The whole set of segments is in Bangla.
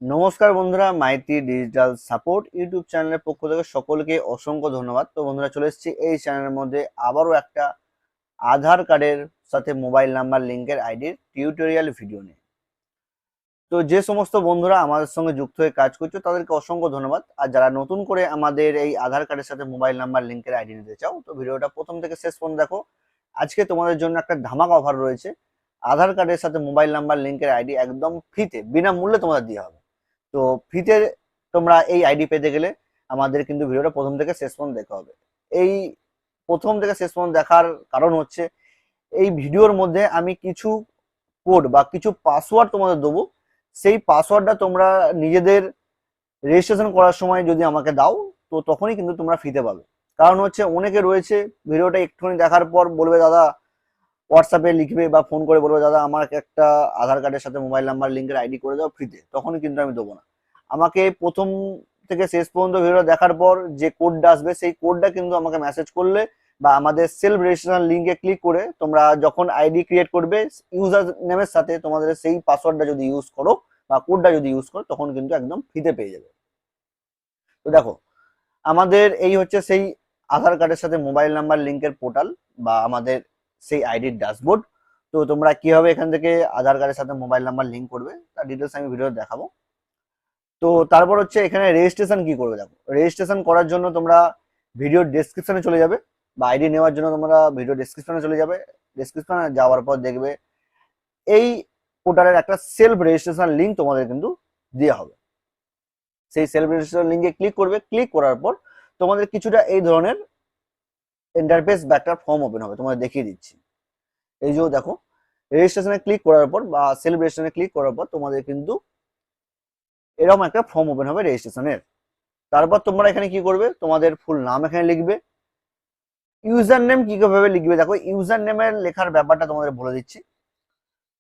নমস্কার বন্ধুরা, মাইতি ডিজিটাল সাপোর্ট ইউটিউব চ্যানেলের পক্ষ থেকে সকলকে অসংখ্য ধন্যবাদ। তো বন্ধুরা, চলে এসেছি এই চ্যানেলের মধ্যে আবারও একটা আধার কার্ডের সাথে মোবাইল নাম্বার লিঙ্কের আইডির টিউটোরিয়াল ভিডিও নিয়ে। তো যে সমস্ত বন্ধুরা আমাদের সঙ্গে যুক্ত হয়ে কাজ করছো তাদেরকে অসংখ্য ধন্যবাদ। আর যারা নতুন করে আমাদের এই আধার কার্ডের সাথে মোবাইল নাম্বার লিঙ্কের আইডি নিতে চাও, তো ভিডিওটা প্রথম থেকে শেষ পর্যন্ত দেখো। আজকে তোমাদের জন্য একটা ধামাকা অফার রয়েছে। আধার কার্ডের সাথে মোবাইল নাম্বার লিঙ্কের আইডি একদম ফ্রিতে বিনামূল্যে তোমাদের দেওয়া হবে। তো ফ্রিতে তোমরা এই আইডি পেতে গেলে আমাদের কিন্তু ভিডিওটা প্রথম থেকে শেষ পর্যন্ত দেখতে হবে। এই প্রথম থেকে শেষ পর্যন্ত দেখার কারণ হচ্ছে, এই ভিডিওর মধ্যে আমি কিছু কোড বা কিছু পাসওয়ার্ড তোমাদের দেবো। সেই পাসওয়ার্ডটা তোমরা নিজেদের রেজিস্ট্রেশন করার সময় যদি আমাকে দাও, তো তখনই কিন্তু তোমরা ফ্রিতে পাবে। কারণ হচ্ছে, অনেকে রয়েছে ভিডিওটা একটুখানি দেখার পর বলবে দাদা, হোয়াটসঅ্যাপে লিখবে বা ফোন করে বলবে দাদা আমার একটা আধার কার্ডের সাথে মোবাইল নাম্বার লিঙ্কের আইডি করে দাও ফ্রিতে, তখনই কিন্তু আমি দেবো না। আমাকে প্রথম থেকে শেষ পর্যন্ত ভিডিওটা দেখার পর যে কোডটা আসবে, সেই কোডটা কিন্তু আমাকে মেসেজ করলে বা আমাদের সেলফ রেজিস্ট্রেশন লিঙ্কে ক্লিক করে তোমরা যখন আইডি ক্রিয়েট করবে, ইউজার নেমের সাথে তোমাদের সেই পাসওয়ার্ডটা যদি ইউজ করো বা কোডটা যদি ইউজ করো, তখন কিন্তু একদম ফ্রিতে পেয়ে যাবে। তো দেখো, আমাদের এই হচ্ছে সেই আধার কার্ডের সাথে মোবাইল নাম্বার লিঙ্কের পোর্টাল বা আমাদের সেই আইডির ড্যাশবোর্ড। তো তোমরা কিভাবে এখান থেকে আধার কার্ডের সাথে মোবাইল নাম্বার লিঙ্ক করবে তার ডিটেলস আমি ভিডিও দেখাবো। তো তারপর হচ্ছে এখানে রেজিস্ট্রেশন কি করবে। দেখো, রেজিস্ট্রেশন করার জন্য তোমরা ভিডিও ডেসক্রিপশনে চলে যাবে বা আইডি নেওয়ার জন্য তোমরা ভিডিও ডেসক্রিপশনে চলে যাবে। ডেসক্রিপশনে যাওয়ার পর দেখবে এই পোর্টালের একটা সেলফ রেজিস্ট্রেশন লিঙ্ক তোমাদের কিন্তু দেওয়া হবে। সেই সেলফ রেজিস্ট্রেশন লিঙ্কে ক্লিক করবে। ক্লিক করার পর তোমাদের কিছুটা এই ধরনের ইন্টারফেস বা একটা ফর্ম ওপেন হবে। তোমাদের দেখিয়ে দিচ্ছি। এই যে দেখো, রেজিস্ট্রেশনে ক্লিক করার পর বা সেলফ রেজিস্ট্রেশনে ক্লিক করার পর তোমাদের কিন্তু এরকম একটা ফর্ম ওপেন হবে রেজিস্ট্রেশনের। তারপর তোমরা এখানে কি করবে, তোমাদের ফুল নাম এখানে লিখবে। ইউজার নেম কিভাবে লিখবে, দেখো ইউজার নেমের লেখার ব্যাপারটা তোমাদের বলে দিচ্ছি।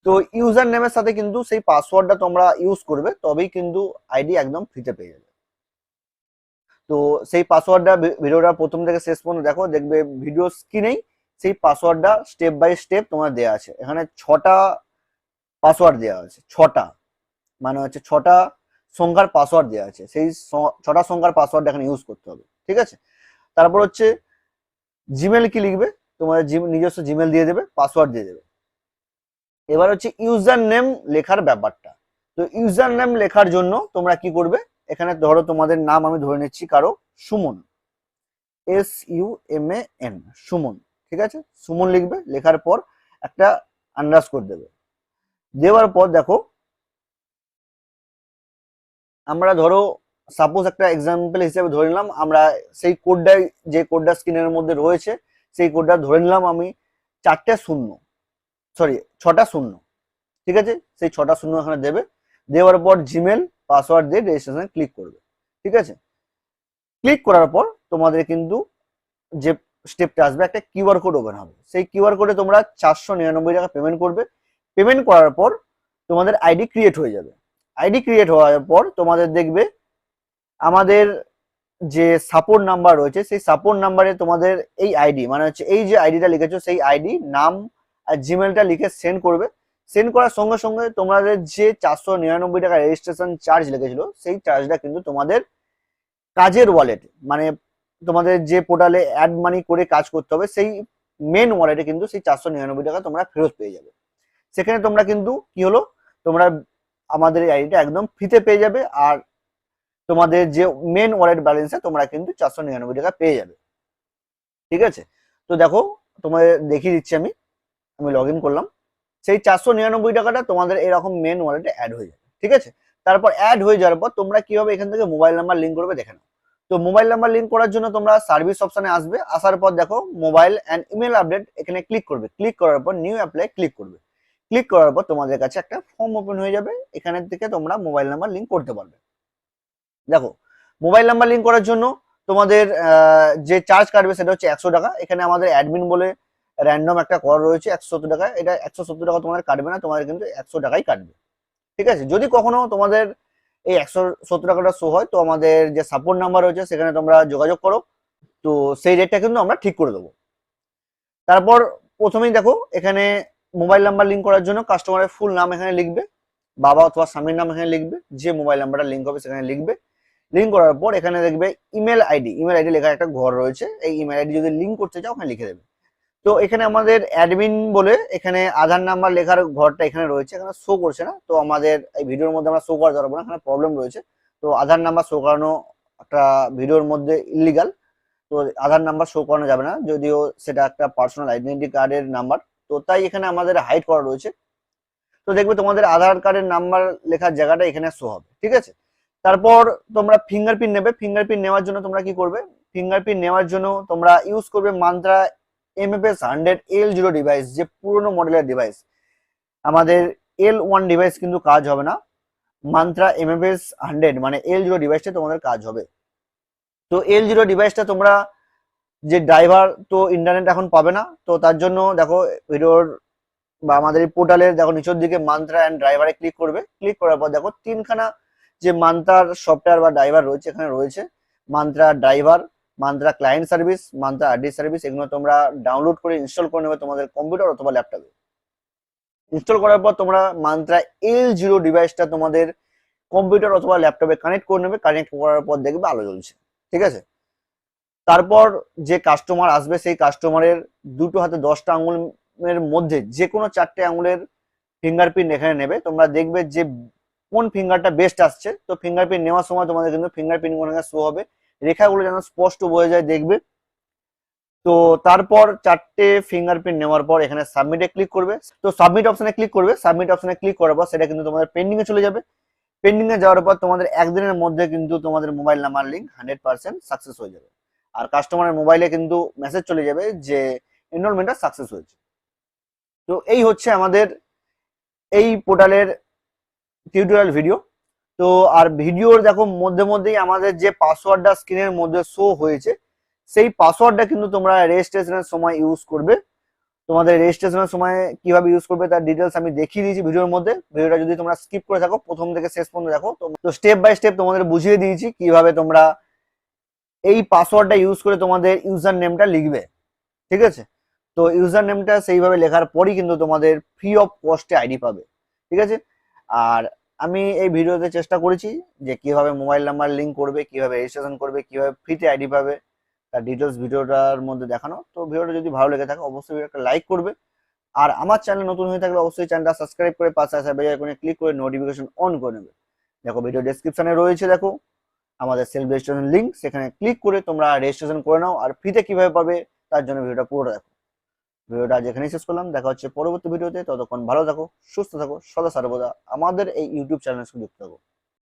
তো ইউজার নেমের সাথে কিন্তু সেই পাসওয়ার্ডটা তোমরা ইউজ করবে, তবেই কিন্তু আইডি একদম ফ্রিতে পেয়ে যাবে। তো সেই পাসওয়ার্ডটা ভিডিওটা প্রথম থেকে শেষ পর্যন্ত দেখো, দেখবে ভিডিও স্ক্রিনেই সেই পাসওয়ার্ডটা স্টেপ বাই স্টেপ তোমার দেওয়া আছে। এখানে 6টা পাসওয়ার্ড দেওয়া আছে। 6টা মানে হচ্ছে 6টা সংখ্যার পাসওয়ার্ড দেওয়া আছে। সেই 6টা সংখ্যার পাসওয়ার্ড এখানে ইউজ করতে হবে, ঠিক আছে। তারপর হচ্ছে জিমেল কি লিখবে, তোমাদের নিজস্ব জিমেল দিয়ে দেবে, পাসওয়ার্ড দিয়ে দেবে। এবার হচ্ছে ইউজার নেম লেখার ব্যাপারটা। তো ইউজার নেম লেখার জন্য তোমরা কি করবে, এখানে ধরো তোমাদের নাম আমি ধরে নিচ্ছি কারো সুমন, SUMAN, সুমন, ঠিক আছে। সুমন লিখবে। লেখার পর একটা আন্ডারস্কোর দেবে। দেওয়ার পর দেখো, আমরা ধরো সাপোজ একটা এক্সাম্পল হিসেবে ধরে নিলাম, আমরা সেই কোডটাই, যে কোডটা স্ক্রিনের মধ্যে রয়েছে সেই কোডটা ধরে নিলাম আমি 4টে শূন্য, সরি 6টা শূন্য, ঠিক আছে। সেই 6টা শূন্য এখানে দেবে। দেওয়ার পর জিমেল পাসওয়ার্ড দিয়ে রেজিস্ট্রেশনে ক্লিক করবে, ঠিক আছে। ক্লিক করার পর তোমাদের কিন্তু যে স্টেপটা আসবে, একটা কিউআর কোড ওপেন হবে। সেই কিউআর কোডে তোমরা 499 টাকা পেমেন্ট করবে। পেমেন্ট করার পর তোমাদের আইডি ক্রিয়েট হয়ে যাবে। আইডি ক্রিয়েট হওয়ার পর তোমাদের দেখবে আমাদের যে সাপোর্ট নাম্বার রয়েছে, সেই সাপোর্ট নাম্বারে তোমাদের এই আইডি, মানে হচ্ছে এই যে আইডিটা লিখেছো, সেই আইডি নাম আর জিমেলটা লিখে সেন্ড করবে। সেন্ড করার সঙ্গে সঙ্গে তোমাদের যে 499 টাকা রেজিস্ট্রেশন চার্জ লেগেছিল, সেই চার্জটা কিন্তু তোমাদের কাজের ওয়ালেট, মানে তোমাদের যে পোর্টালে অ্যাড মানি করে কাজ করতে হবে, সেই মেন ওয়ালেটে কিন্তু সেই 499 টাকা তোমরা ফেরত পেয়ে যাবে। সেখানে তোমরা কিন্তু কি হলো, তোমরা আমাদের এই আইডিটা একদম ফ্রিতে পেয়ে যাবে। আর তোমাদের যে মেন ওয়ালেট ব্যালেন্সে তোমরা কিন্তু 499 টাকা পেয়ে যাবে, ঠিক আছে। তো দেখো, তোমাদের দেখিয়ে দিচ্ছি আমি। আমি লগ ইন করলাম। সেই 499 টাকাটা তোমাদের এরকম মেন ওয়ালেটে অ্যাড হয়ে যাবে, ঠিক আছে। তারপর অ্যাড হয়ে যাওয়ার পর তোমরা কিভাবে এখান থেকে মোবাইল নাম্বার লিঙ্ক করবে দেখে নাও। তো মোবাইল নাম্বার লিঙ্ক করার জন্য তোমরা সার্ভিস অপশনে আসবে। আসার পর দেখো মোবাইল অ্যান্ড ইমেল আপডেট, এখানে ক্লিক করবে। ক্লিক করার পর নিউ অ্যাপ্লাই ক্লিক করবে। ক্লিক করার পর তোমাদের কাছে একটা ফর্ম ওপেন হয়ে যাবে। এখানের থেকে তোমরা মোবাইল নাম্বার লিঙ্ক করতে পারবে। দেখো, মোবাইল নাম্বার লিঙ্ক করার জন্য তোমাদের যে চার্জ কাটবে সেটা হচ্ছে 100 টাকা। এখানে আমাদের অ্যাডমিন বলে র্যান্ডম একটা কর রয়েছে 170 টাকা। এটা 170 টাকা তোমাদের কাটবে না, তোমাদের কিন্তু 100 টাকাই কাটবে, ঠিক আছে। যদি কখনো তোমাদের এই 170 টাকাটা শো হয়, তো আমাদের যে সাপোর্ট নাম্বার রয়েছে সেখানে তোমরা যোগাযোগ করো। তো সেই রেটটা কিন্তু আমরা ঠিক করে দেবো। তারপর প্রথমেই দেখো, এখানে মোবাইল নাম্বার লিঙ্ক করার জন্য কাস্টমারের ফুল নাম এখানে লিখবে। বাবা অথবা স্বামীর নাম এখানে লিখবে, যে মোবাইল নাম্বারটা লিঙ্ক হবে সেখানে লিখবে। লিঙ্ক করার পর এখানে দেখবে ইমেল আইডি লেখা একটা ঘর রয়েছে, এই ইমেল আইডি যদি লিঙ্ক করতে চাও ওখানে লিখে দেবে। তো এখানে আমাদের অ্যাডমিন বলে এখানে আধার নাম্বার লেখার ঘরটা এখানে রয়েছে, এখানে শো করছে না, তো আমাদের এই ভিডিওর মধ্যে আমরা শো করাতে পারবো না, এখানে প্রবলেম রয়েছে। তো আধার নাম্বার শো করানো একটা ভিডিওর মধ্যে ইলিগাল, তো আধার নাম্বার শো করানো যাবে না, যদিও সেটা একটা পার্সোনাল আইডেন্টি কার্ডের নাম্বার, তো তাই এখানে আমাদের হাইড করা রয়েছে। তো দেখবে তোমাদের আধার কার্ডের নাম্বার লেখার জায়গাটা এখানে শো হবে, ঠিক আছে। তারপর তোমরা ফিঙ্গারপ্রিন্ট নেবে, ফিঙ্গারপ্রিন্ট নেওয়ার জন্য তোমরা কি করবে, ফিঙ্গারপ্রিন্ট নেওয়ার জন্য তোমরা ইউজ করবে মান্ত্রা MFS 100 L0 ডিভাইস, যে পুরনো মডেলের ডিভাইস। আমাদের L1 ডিভাইস কিন্তু কাজ হবে না, মান্ত্রা MFS 100 মানে L0 ডিভাইসটা তোমাদের কাজ হবে। তো L0 ডিভাইসটা তোমরা, যে ড্রাইভার তো ইন্টারনেট এখন পাবে না, তো তার জন্য দেখো ভিডিওর বা আমাদের এই পোর্টালের দেখো নিচের দিকে মান্ত্রা অ্যান্ড ড্রাইভারে ক্লিক করবে। ক্লিক করার পর দেখো তিনখানা যে মান্ত্রার সফটওয়্যার বা ড্রাইভার রয়েছে, এখানে রয়েছে mantra driver, mantra client service, mantra RD service. এগুলো তোমরা ডাউনলোড করে ইনস্টল করে নেবে তোমাদের কম্পিউটার অথবা ল্যাপটপে। ইনস্টল করার পর তোমরা মান্ত্রা L0 ডিভাইসটা তোমাদের কম্পিউটার অথবা ল্যাপটপে কানেক্ট করে নেবে। কানেক্ট করার পর দেখবে আলো জ্বলছে, ঠিক আছে। তারপর যে কাস্টমার আসবে সেই কাস্টমারের দুটো হাতে 10টা আঙুলের মধ্যে যে কোনো 4টে আঙুলের ফিঙ্গারপ্রিন্ট এখানে নেবে। তোমরা দেখবে যে কোন ফিঙ্গারটা বেস্ট আসছে, তো ফিঙ্গারপ্রিন্ট নেওয়ার সময় তোমাদের কিন্তু ফিঙ্গারপ্রিন্ট শো হবে, রেখাগুলো যেন স্পষ্ট বোঝা যায় দেখবে। তো তারপর 4টে ফিঙ্গারপ্রিন্ট নেওয়ার পর এখানে সাবমিটে ক্লিক করবে। তো সাবমিট অপশনে ক্লিক করবে, সাবমিট অপশনে ক্লিক করার পর সেটা কিন্তু তোমাদের পেন্ডিং এ চলে যাবে। পেন্ডিং এ যাওয়ার পর তোমাদের একদিনের মধ্যে কিন্তু তোমাদের মোবাইল নাম্বার লিঙ্ক 100% সাকসেস হয়ে যাবে, আর কাস্টমারের মোবাইলে কিন্তু মেসেজ চলে যাবে যে এনরোলমেন্টটা সাকসেস হয়েছে। তো এই হচ্ছে আমাদের এই পোর্টালের টিউটোরিয়াল ভিডিও। তো আর ভিডিওর দেখো মধ্যে মধ্যেই আমাদের যে পাসওয়ার্ডটা স্ক্রিনের মধ্যে শো হয়েছে, সেই পাসওয়ার্ডটা কিন্তু তোমরা রেজিস্ট্রেশনের সময় ইউজ করবে। তোমাদের রেজিস্ট্রেশনের সময় কিভাবে ইউজ করবে তার ডিটেলস আমি দেখিয়ে দিয়েছি ভিডিওর মধ্যে। ভিডিওটা যদি তোমরা স্কিপ করে থাকো প্রথম থেকে শেষ পর্যন্ত দেখো, তো স্টেপ বাই স্টেপ তোমাদের বুঝিয়ে দিয়েছি কিভাবে তোমরা এই পাসওয়ার্ডটা ইউজ করে তোমাদের ইউজার নেমটা লিখবে, ঠিক আছে। তো ইউজার নেমটা সেইভাবে লেখার পরই কিন্তু তোমাদের ফ্রি অফ কস্টে আইডি পাবে, ঠিক আছে। আর আমি এই ভিডিওতে চেষ্টা করেছি যে কিভাবে মোবাইল নাম্বার লিঙ্ক করবে, কিভাবে রেজিস্ট্রেশন করবে, কিভাবে ফ্রিতে আইডি পাবে, তার ডিটেলস ভিডিওটার মধ্যে দেখানো। তো ভিডিওটা যদি ভালো লেগে থাকে অবশ্যই একটা লাইক করবে, আর আমার চ্যানেল নতুন হয়ে থাকলে অবশ্যই চ্যানেলটা সাবস্ক্রাইব করে পাশে আসা বেল আইকনে ক্লিক করে নোটিফিকেশন অন করে নেবে। দেখো ভিডিও ডেসক্রিপশনে রয়েছে দেখো আমাদের সেলফ রেজিস্ট্রেশন লিঙ্ক, সেখানে ক্লিক করে তোমরা রেজিস্ট্রেশন করে নাও। আর ফ্রিতে কিভাবে পাবে তার জন্য ভিডিওটা পুরোটা দেখো। ভিডিওটা আজ এখানেই শেষ করলাম, দেখা হচ্ছে পরবর্তী ভিডিওতে। ততক্ষণ ভালো থাকো, সুস্থ থাকো, সদা সর্বদা আমাদের এই ইউটিউব চ্যানেলের সঙ্গে যুক্ত থাকো।